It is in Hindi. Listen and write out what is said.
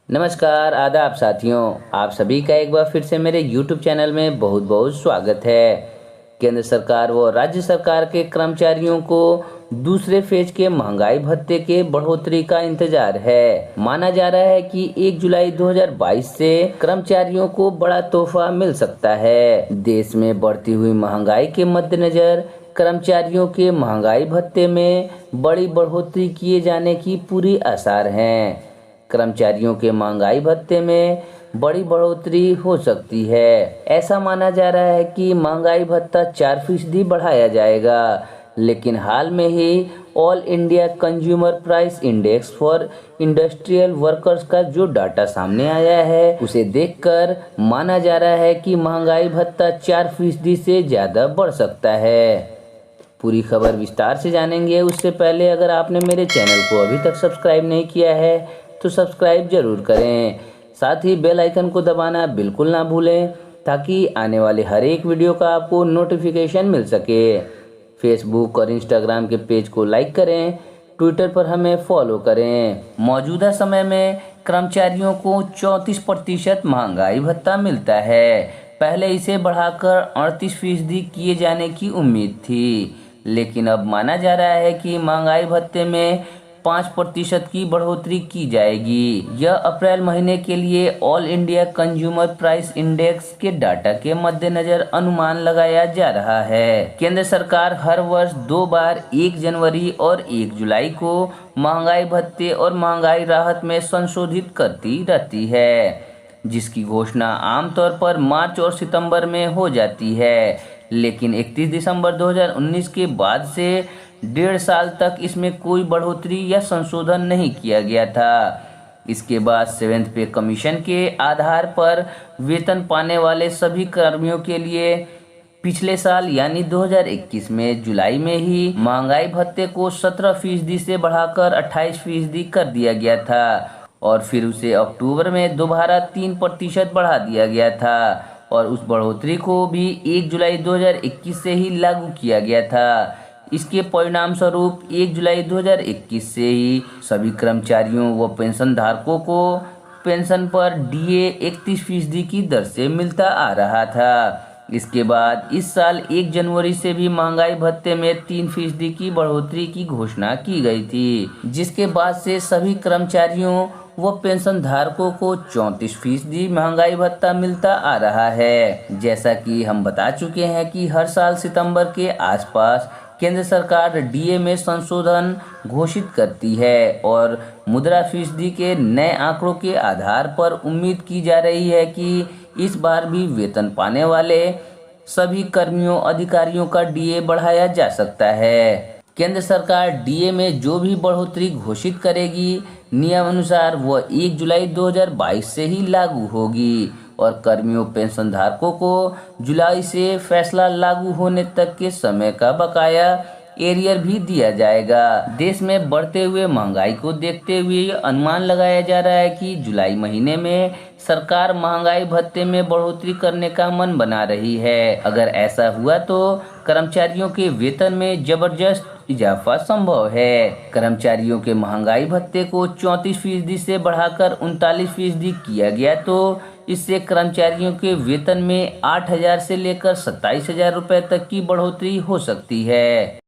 नमस्कार, आदाब साथियों। आप सभी का एक बार फिर से मेरे YouTube चैनल में बहुत बहुत स्वागत है। केंद्र सरकार व राज्य सरकार के कर्मचारियों को दूसरे फेज के महंगाई भत्ते के बढ़ोतरी का इंतजार है। माना जा रहा है कि 1 जुलाई 2022 से कर्मचारियों को बड़ा तोहफा मिल सकता है। देश में बढ़ती हुई महंगाई के मद्देनजर कर्मचारियों के महंगाई भत्ते में बड़ी बढ़ोतरी किए जाने की पूरी आसार हैं। कर्मचारियों के महंगाई भत्ते में बड़ी बढ़ोतरी हो सकती है। ऐसा माना जा रहा है कि महंगाई भत्ता 4% बढ़ाया जाएगा, लेकिन हाल में ही all India consumer price index for industrial workers का जो डाटा सामने आया है, उसे देखकर माना जा रहा है कि महंगाई भत्ता 4% से ज़्यादा बढ़ सकता है। पूरी खबर विस्तार से जानेंगे। उससे पहले अगर आपने मेरे चैनल को अभी तक सब्सक्राइब नहीं किया है तो सब्सक्राइब जरूर करें। साथ ही बेल आइकन को दबाना बिल्कुल ना भूलें ताकि आने वाले हर एक वीडियो का आपको नोटिफिकेशन मिल सके। फेसबुक और इंस्टाग्राम के पेज को लाइक करें, ट्विटर पर हमें फॉलो करें। मौजूदा समय में कर्मचारियों को 34% महंगाई भत्ता मिलता है। पहले इसे बढ़ाकर 38% किए जाने की उम्मीद थी, लेकिन अब माना जा रहा है कि महंगाई भत्ते में 5% की बढ़ोतरी की जाएगी। यह अप्रैल महीने के लिए all India consumer price index के डाटा के मद्देनजर अनुमान लगाया जा रहा है। केंद्र सरकार हर वर्ष 2 बार 1 जनवरी और 1 जुलाई को महंगाई भत्ते और महंगाई राहत में संशोधित करती रहती है, जिसकी घोषणा आमतौर पर मार्च और सितंबर में हो जाती है, लेकिन 31 दिसंबर 2019 के बाद से 1.5 साल तक इसमें कोई बढ़ोतरी या संशोधन नहीं किया गया था। इसके बाद 7th पे कमीशन के आधार पर वेतन पाने वाले सभी कर्मियों के लिए पिछले साल यानी 2021 में जुलाई में ही महंगाई भत्ते को 17% से बढ़ाकर 28% कर दिया गया था और फिर उसे अक्टूबर में दोबारा 3% बढ़ा दिया गया था और उस बढ़ोतरी को भी 1 जुलाई 2021 से ही लागू किया गया था। इसके परिणाम स्वरूप 1 जुलाई 2021 से ही सभी कर्मचारियों व पेंशन धारकों को पेंशन पर डीए 31% की दर से मिलता आ रहा था। इसके बाद इस साल 1 जनवरी से भी महंगाई भत्ते में 3% की बढ़ोतरी की घोषणा की गई थी, जिसके बाद से सभी कर्मचारियों व पेंशन धारकों को 34% महंगाई भत्ता मिलता आ रहा है। जैसा कि हम बता चुके हैं कि हर साल सितंबर के आसपास केंद्र सरकार डीए में संशोधन घोषित करती है और मुद्रास्फीति के नए आंकड़ों के आधार पर उम्मीद की जा रही है कि इस बार भी वेतन पाने वाले सभी कर्मियों अधिकारियों का डीए बढ़ाया जा सकता है। केंद्र सरकार डीए में जो भी बढ़ोतरी घोषित करेगी, नियम अनुसार वह 1 जुलाई 2022 से ही लागू होगी और कर्मियों पेंशन धारकों को जुलाई से फैसला लागू होने तक के समय का बकाया एरियर भी दिया जाएगा। देश में बढ़ते हुए महंगाई को देखते हुए यह अनुमान लगाया जा रहा है कि जुलाई महीने में सरकार महंगाई भत्ते में बढ़ोतरी करने का मन बना रही है। अगर ऐसा हुआ तो कर्मचारियों के वेतन में जबरदस्त इजाफा संभव है। कर्मचारियों के महंगाई भत्ते को 34% से बढ़ाकर 39% किया गया तो इससे कर्मचारियों के वेतन में 8,000 से लेकर 27,000 रुपए तक की बढ़ोतरी हो सकती है।